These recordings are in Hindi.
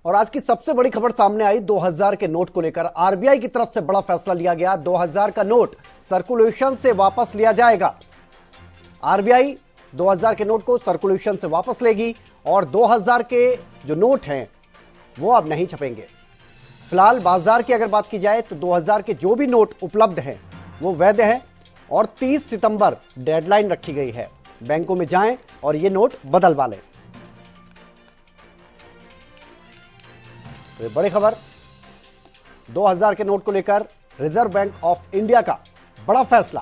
और आज की सबसे बड़ी खबर सामने आई 2000 के नोट को लेकर। आरबीआई की तरफ से बड़ा फैसला लिया गया। 2000 का नोट सर्कुलेशन से वापस लिया जाएगा। आरबीआई 2000 के नोट को सर्कुलेशन से वापस लेगी और 2000 के जो नोट हैं वो अब नहीं छपेंगे। फिलहाल बाजार की अगर बात की जाए तो 2000 के जो भी नोट उपलब्ध हैं वो वैध हैं और 30 सितंबर डेडलाइन रखी गई है। बैंकों में जाएं और ये नोट बदलवा लें। तो ये बड़ी खबर, 2000 के नोट को लेकर रिजर्व बैंक ऑफ इंडिया का बड़ा फैसला।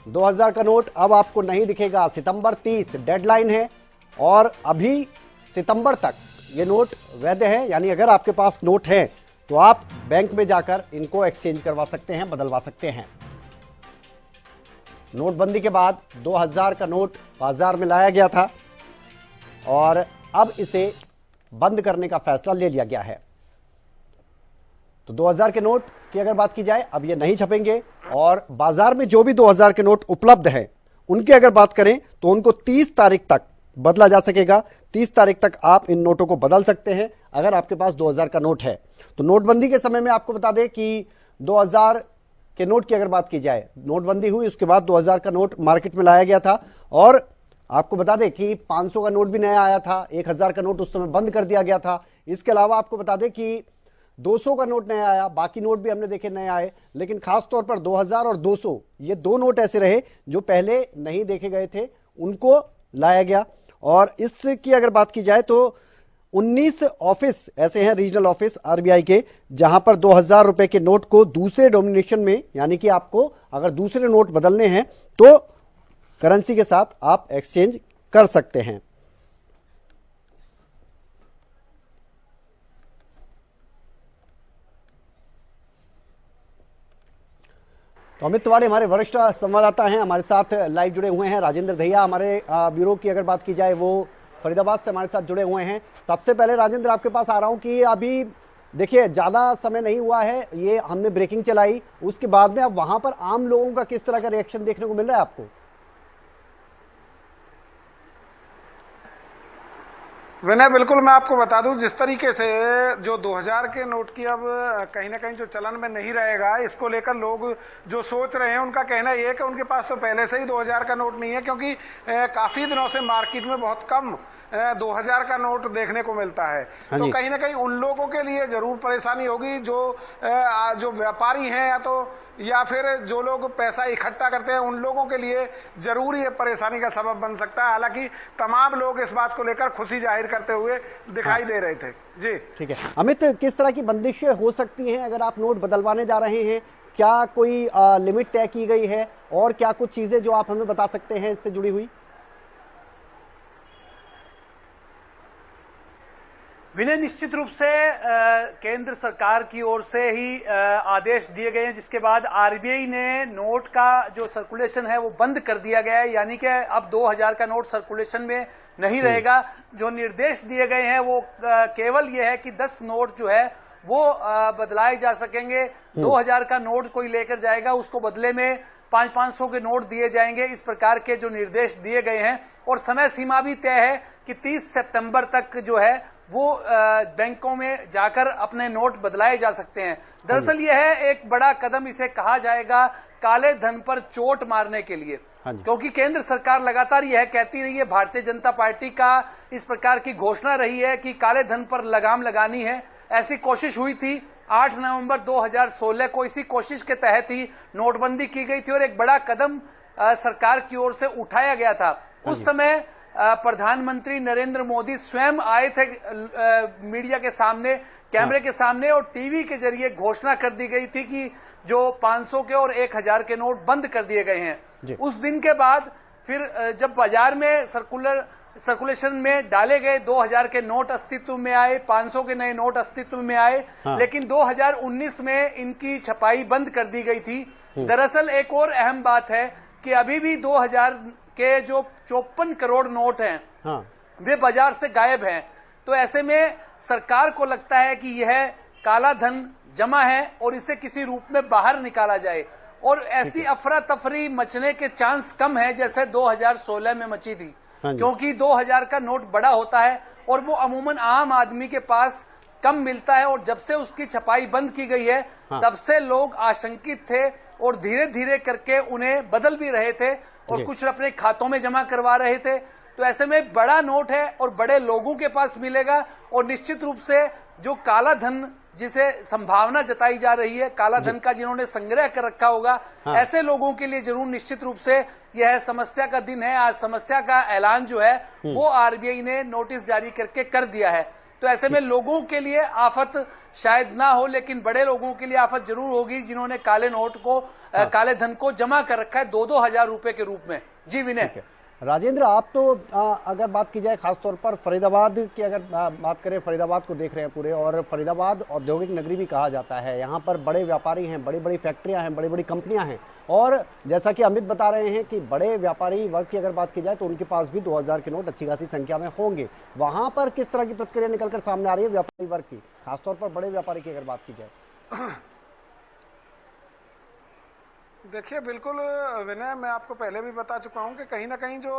2000 का नोट अब आपको नहीं दिखेगा। सितंबर 30 डेडलाइन है और अभी सितंबर तक ये नोट वैध है। यानी अगर आपके पास नोट है तो आप बैंक में जाकर इनको एक्सचेंज करवा सकते हैं, बदलवा सकते हैं। नोटबंदी के बाद 2000 का नोट बाजार में लाया गया था और अब इसे बंद करने का फैसला ले लिया गया है। तो 2000 के नोट की अगर बात की जाए अब ये नहीं छपेंगे और बाजार में जो भी 2000 के नोट उपलब्ध हैं उनकी अगर बात करें तो उनको 30 तारीख तक बदला जा सकेगा। 30 तारीख तक आप इन नोटों को बदल सकते हैं अगर आपके पास 2000 का नोट है। तो नोटबंदी के समय में आपको बता दें कि 2000 के नोट की अगर बात की जाए, नोटबंदी हुई उसके बाद 2000 का नोट मार्केट में लाया गया था और आपको बता दें कि 500 का नोट भी नया आया था। 1000 का नोट उस समय बंद कर दिया गया था। इसके अलावा आपको बता दें कि 200 का नोट नया आया, बाकी नोट भी हमने देखे नए आए, लेकिन खास तौर पर 2000 और 200 ये दो नोट ऐसे रहे जो पहले नहीं देखे गए थे, उनको लाया गया। और इसकी अगर बात की जाए तो 19 ऑफिस ऐसे हैं, रीजनल ऑफिस आरबीआई के, जहां पर 2000 रुपए के नोट को दूसरे डोमिनेशन में, यानी कि आपको अगर दूसरे नोट बदलने हैं तो करेंसी के साथ आप एक्सचेंज कर सकते हैं। तो अमित तिवारी हमारे वरिष्ठ संवाददाता हैं, हमारे साथ लाइव जुड़े हुए हैं। राजेंद्र दहिया हमारे ब्यूरो की अगर बात की जाए वो फरीदाबाद से हमारे साथ जुड़े हुए हैं। सबसे पहले राजेंद्र आपके पास आ रहा हूं कि अभी देखिए ज्यादा समय नहीं हुआ है, ये हमने ब्रेकिंग चलाई, उसके बाद में अब वहां पर आम लोगों का किस तरह का रिएक्शन देखने को मिल रहा है आपको? विनय, बिल्कुल मैं आपको बता दूं, जिस तरीके से जो 2000 के नोट की अब कहीं ना कहीं जो चलन में नहीं रहेगा, इसको लेकर लोग जो सोच रहे हैं उनका कहना यह है कि उनके पास तो पहले से ही 2000 का नोट नहीं है, क्योंकि काफी दिनों से मार्केट में बहुत कम 2000 का नोट देखने को मिलता है। तो कहीं ना कहीं उन लोगों के लिए जरूर परेशानी होगी जो व्यापारी हैं या फिर जो लोग पैसा इकट्ठा करते हैं, उन लोगों के लिए जरूर ये परेशानी का सबब बन सकता है। हालांकि तमाम लोग इस बात को लेकर खुशी जाहिर करते हुए दिखाई दे रहे थे। जी ठीक है अमित, किस तरह की बंदिशें हो सकती हैं अगर आप नोट बदलवाने जा रहे हैं? क्या कोई लिमिट तय की गई है और क्या कुछ चीजें जो आप हमें बता सकते हैं इससे जुड़ी हुई? विनय, निश्चित रूप से केंद्र सरकार की ओर से ही आदेश दिए गए हैं, जिसके बाद आरबीआई ने नोट का जो सर्कुलेशन है वो बंद कर दिया गया है। यानी कि अब 2000 का नोट सर्कुलेशन में नहीं रहेगा। जो निर्देश दिए गए हैं वो केवल ये है कि 10 नोट जो है वो बदलाए जा सकेंगे। 2000 का नोट कोई लेकर जाएगा, उसको बदले में 500 के नोट दिए जाएंगे। इस प्रकार के जो निर्देश दिए गए हैं और समय सीमा भी तय है कि 30 सितंबर तक जो है वो बैंकों में जाकर अपने नोट बदलाए जा सकते हैं। दरअसल यह है एक बड़ा कदम, इसे कहा जाएगा काले धन पर चोट मारने के लिए, क्योंकि केंद्र सरकार लगातार यह कहती रही है, भारतीय जनता पार्टी का इस प्रकार की घोषणा रही है कि काले धन पर लगाम लगानी है। ऐसी कोशिश हुई थी 8 नवंबर 2016 को, इसी कोशिश के तहत ही नोटबंदी की गई थी और एक बड़ा कदम सरकार की ओर से उठाया गया था। उस समय प्रधानमंत्री नरेंद्र मोदी स्वयं आए थे मीडिया के सामने, कैमरे के सामने, और टीवी के जरिए घोषणा कर दी गई थी कि जो 500 के और 1000 के नोट बंद कर दिए गए हैं। उस दिन के बाद फिर जब बाजार में सर्कुलेशन में डाले गए 2000 के नोट अस्तित्व में आए, 500 के नए नोट अस्तित्व में आए, लेकिन 2019 में इनकी छपाई बंद कर दी गई थी। दरअसल एक और अहम बात है कि अभी भी 2000 के जो 54 करोड़ नोट हैं वे बाजार से गायब हैं। तो ऐसे में सरकार को लगता है कि यह काला धन जमा है और इसे किसी रूप में बाहर निकाला जाए, और ऐसी अफरा तफरी मचने के चांस कम है जैसे 2016 में मची थी, क्योंकि 2000 का नोट बड़ा होता है और वो अमूमन आम आदमी के पास कम मिलता है। और जब से उसकी छपाई बंद की गई है तब से लोग आशंकित थे और धीरे धीरे करके उन्हें बदल भी रहे थे और कुछ अपने खातों में जमा करवा रहे थे। तो ऐसे में बड़ा नोट है और बड़े लोगों के पास मिलेगा और निश्चित रूप से जो काला धन जिसे संभावना जताई जा रही है, काला धन का जिन्होंने संग्रह कर रखा होगा, ऐसे लोगों के लिए जरूर निश्चित रूप से यह समस्या का दिन है। आज समस्या का ऐलान जो है वो आरबीआई ने नोटिस जारी करके कर दिया है। तो ऐसे में लोगों के लिए आफत शायद ना हो, लेकिन बड़े लोगों के लिए आफत जरूर होगी जिन्होंने काले नोट को काले धन को जमा कर रखा है 2-2 हजार रुपए के रूप में। जी विनय। राजेंद्र, आप तो अगर बात की जाए खासतौर पर फरीदाबाद की, अगर बात करें, फरीदाबाद को देख रहे हैं पूरे, और फरीदाबाद औद्योगिक नगरी भी कहा जाता है। यहाँ पर बड़े व्यापारी हैं, बड़ी बड़ी फैक्ट्रियाँ हैं, बड़ी बड़ी कंपनियाँ हैं, और जैसा कि अमित बता रहे हैं कि बड़े व्यापारी वर्ग की अगर बात की जाए तो उनके पास भी 2000 के नोट अच्छी खासी संख्या में होंगे। वहाँ पर किस तरह की प्रतिक्रिया निकलकर सामने आ रही है व्यापारी वर्ग की, खासतौर पर बड़े व्यापारी की अगर बात की जाए? देखिए, बिल्कुल विनय, मैं आपको पहले भी बता चुका हूं कि कहीं ना कहीं जो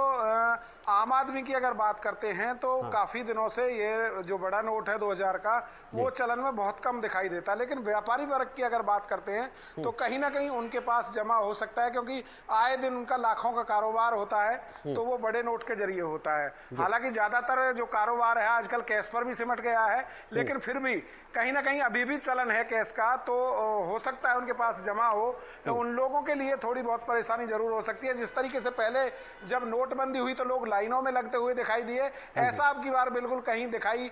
आम आदमी की अगर बात करते हैं तो काफी दिनों से ये जो बड़ा नोट है 2000 का वो चलन में बहुत कम दिखाई देता है। लेकिन व्यापारी वर्ग की अगर बात करते हैं तो कहीं ना कहीं उनके पास जमा हो सकता है, क्योंकि आए दिन उनका लाखों का कारोबार होता है तो वो बड़े नोट के जरिए होता है। हालांकि ज्यादातर जो कारोबार है आजकल कैश पर भी सिमट गया है, लेकिन फिर भी कहीं ना कहीं अभी भी चलन है कैश का, तो हो सकता है उनके पास जमा हो। उन लोगों के लिए थोड़ी बहुत परेशानी जरूर हो सकती है। जिस तरीके से पहले जब नोटबंदी हुई तो लोग लाइनों में लगते हुए दिखाई दिए, ऐसा अब की बार बिल्कुल कहीं दिखाई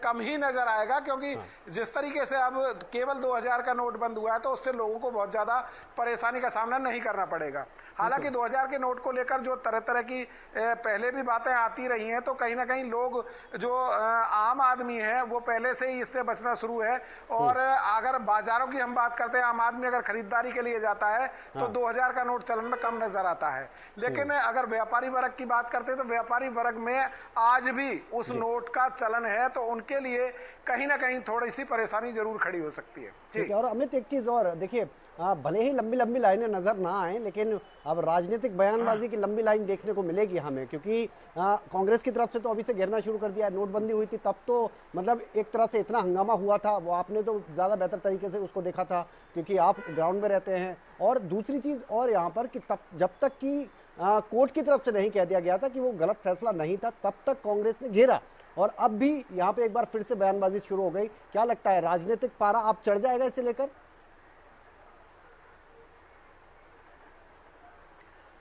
कम ही नजर आएगा, क्योंकि जिस तरीके से अब केवल 2000 का नोट बंद हुआ है तो उससे लोगों को बहुत ज्यादा परेशानी का सामना नहीं करना पड़ेगा। हालांकि 2000 के नोट को लेकर जो तरह तरह की पहले भी बातें आती रही हैं, तो कहीं ना कहीं लोग जो आम आदमी है वो पहले से ही इससे बचना शुरू है। और अगर बाजारों की हम बात करते हैं, आम आदमी अगर खरीदारी के लिए जाता है तो 2000 का नोट चलन में कम नजर आता है। लेकिन अगर व्यापारी वर्ग की बात करते हैं तो व्यापारी वर्ग में आज भी उस नोट का चलन है, तो उनके लिए कहीं ना कहीं थोड़ी सी परेशानी जरूर खड़ी हो सकती है। ठीक है। और अमित, एक चीज और देखिए, भले ही लंबी लंबी लाइनें नजर ना आए, लेकिन अब राजनीतिक बयानबाजी की लंबी लाइन देखने को मिलेगी हमें, क्योंकि कांग्रेस की तरफ से तो अभी से घेरना शुरू कर दिया है। नोटबंदी हुई थी तब तो मतलब एक तरह से इतना हंगामा हुआ था, वो आपने तो ज़्यादा बेहतर तरीके से उसको देखा था क्योंकि आप ग्राउंड में रहते हैं। और दूसरी चीज़ और यहाँ पर कि तब जब तक कि कोर्ट की तरफ से नहीं कह दिया गया था कि वो गलत फैसला नहीं था, तब तक कांग्रेस ने घेरा, और अब भी यहाँ पे एक बार फिर से बयानबाजी शुरू हो गई। क्या लगता है, राजनीतिक पारा अब चढ़ जाएगा इसे लेकर?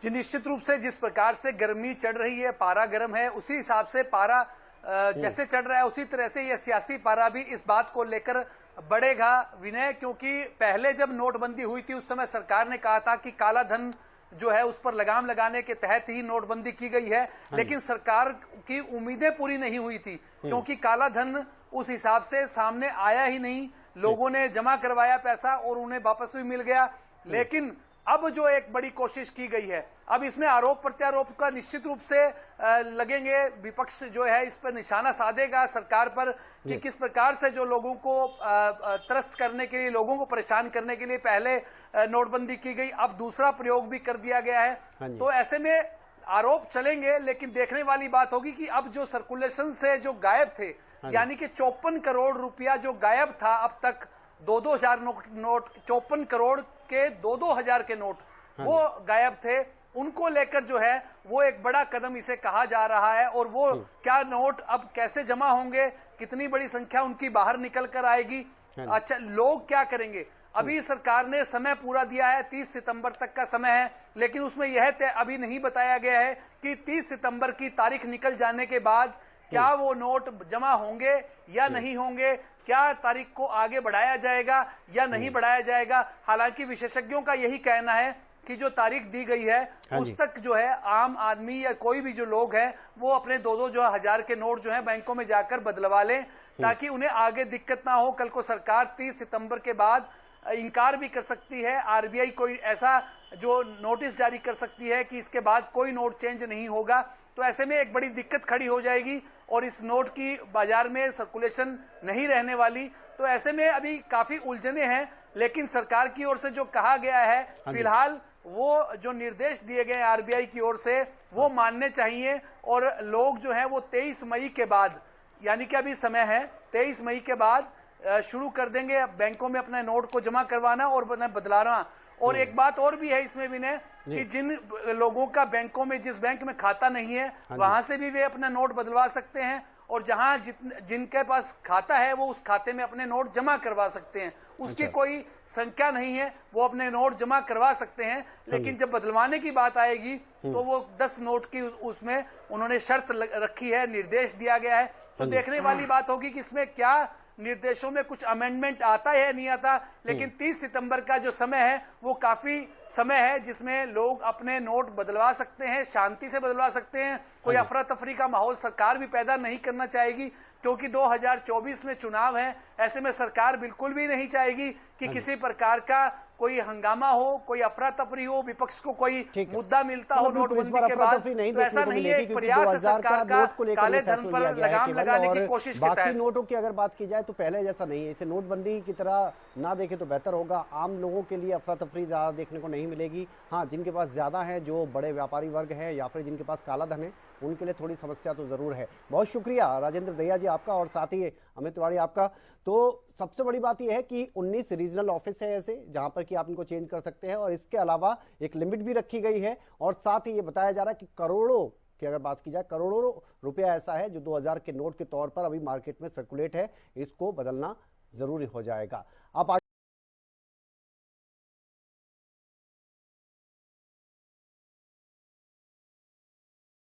जी निश्चित रूप से जिस प्रकार से गर्मी चढ़ रही है, पारा गर्म है, उसी हिसाब से पारा जैसे चढ़ रहा है उसी तरह से यह सियासी पारा भी इस बात को लेकर बढ़ेगा विनय। क्योंकि पहले जब नोटबंदी हुई थी उस समय सरकार ने कहा था कि काला धन जो है उस पर लगाम लगाने के तहत ही नोटबंदी की गई है, लेकिन सरकार की उम्मीदें पूरी नहीं हुई थी क्योंकि काला धन उस हिसाब से सामने आया ही नहीं। लोगों ने जमा करवाया पैसा और उन्हें वापस भी मिल गया। लेकिन अब जो एक बड़ी कोशिश की गई है, अब इसमें आरोप प्रत्यारोप का निश्चित रूप से लगेंगे। विपक्ष जो है इस पर निशाना साधेगा सरकार पर कि किस प्रकार से जो लोगों को त्रस्त करने के लिए, लोगों को परेशान करने के लिए पहले नोटबंदी की गई, अब दूसरा प्रयोग भी कर दिया गया है। तो ऐसे में आरोप चलेंगे, लेकिन देखने वाली बात होगी कि अब जो सर्कुलेशन से जो गायब थे, यानी कि 54 करोड़ रुपया जो गायब था अब तक, 2-2 हजार नोट 54 करोड़ के 2-2 हजार के नोट वो गायब थे, उनको लेकर जो है वो एक बड़ा कदम इसे कहा जा रहा है। और वो क्या नोट अब कैसे जमा होंगे, कितनी बड़ी संख्या उनकी बाहर निकल कर आएगी, अच्छा लोग क्या करेंगे। अभी सरकार ने समय पूरा दिया है, 30 सितंबर तक का समय है, लेकिन उसमें यह अभी नहीं बताया गया है कि 30 सितंबर की तारीख निकल जाने के बाद क्या वो नोट जमा होंगे या नहीं होंगे, क्या तारीख को आगे बढ़ाया जाएगा या नहीं बढ़ाया जाएगा। हालांकि विशेषज्ञों का यही कहना है कि जो तारीख दी गई है उस तक जो है आम आदमी या कोई भी जो लोग हैं वो अपने 2-2 जो हजार के नोट जो है बैंकों में जाकर बदलवा लें, ताकि उन्हें आगे दिक्कत ना हो। कल को सरकार 30 सितंबर के बाद इनकार भी कर सकती है, आरबीआई कोई ऐसा जो नोटिस जारी कर सकती है कि इसके बाद कोई नोट चेंज नहीं होगा। तो ऐसे में एक बड़ी दिक्कत खड़ी हो जाएगी और इस नोट की बाजार में सर्कुलेशन नहीं रहने वाली। तो ऐसे में अभी काफी उलझने हैं, लेकिन सरकार की ओर से जो कहा गया है फिलहाल वो जो निर्देश दिए गए आरबीआई की ओर से वो मानने चाहिए। और लोग जो हैं वो 23 मई के बाद यानी कि अभी समय है, 23 मई के बाद शुरू कर देंगे बैंकों में अपने नोट को जमा करवाना और बदलाना। और एक बात और भी है इसमें विनय, कि जिन लोगों का बैंकों में, जिस बैंक में खाता नहीं है, वहां से भी वे अपना नोट बदलवा सकते हैं, और जहां जिनके पास खाता है वो उस खाते में अपने नोट जमा करवा सकते हैं। उसकी कोई संख्या नहीं है, वो अपने नोट जमा करवा सकते हैं। लेकिन जब बदलवाने की बात आएगी तो वो 10 नोट की उसमें उन्होंने शर्त रखी है, निर्देश दिया गया है। तो देखने वाली बात होगी कि इसमें क्या निर्देशों में कुछ अमेंडमेंट आता है नहीं आता। लेकिन 30 सितंबर का जो समय है वो काफी समय है जिसमें लोग अपने नोट बदलवा सकते हैं, शांति से बदलवा सकते हैं। कोई अफरा तफरी का माहौल सरकार भी पैदा नहीं करना चाहेगी, क्योंकि 2024 में चुनाव है। ऐसे में सरकार बिल्कुल भी नहीं चाहेगी कि किसी प्रकार का कोई हंगामा हो, कोई अफरा तफरी हो, विपक्ष को कोई मुद्दा मिलता हो नोटबंदी के बाद। तो ऐसा नहीं है, एक प्रयास है सरकार का काले धन पर लगाम लगाने की कोशिश के बाकी तहत। नोटों की अगर बात की जाए तो पहले जैसा नहीं है, इसे नोटबंदी की तरह ना देखे तो बेहतर होगा। आम लोगों के लिए अफरा तफरी ज्यादा देखने को नहीं मिलेगी। हाँ, जिनके पास ज्यादा है, जो बड़े व्यापारी वर्ग है या फिर जिनके पास काला धन है, उनके लिए थोड़ी समस्या तो जरूर है। बहुत शुक्रिया राजेंद्र दहिया जी आपका, और साथ ही अमित तिवारी आपका। तो सबसे बड़ी बात यह है कि 19 रीजनल ऑफिस है ऐसे जहां पर कि आप इनको चेंज कर सकते हैं, और इसके अलावा एक लिमिट भी रखी गई है। और साथ ही ये बताया जा रहा है कि करोड़ों की अगर बात की जाए, करोड़ों रुपया ऐसा है जो 2000 के नोट के तौर पर अभी मार्केट में सर्कुलेट है, इसको बदलना जरूरी हो जाएगा। आप आगे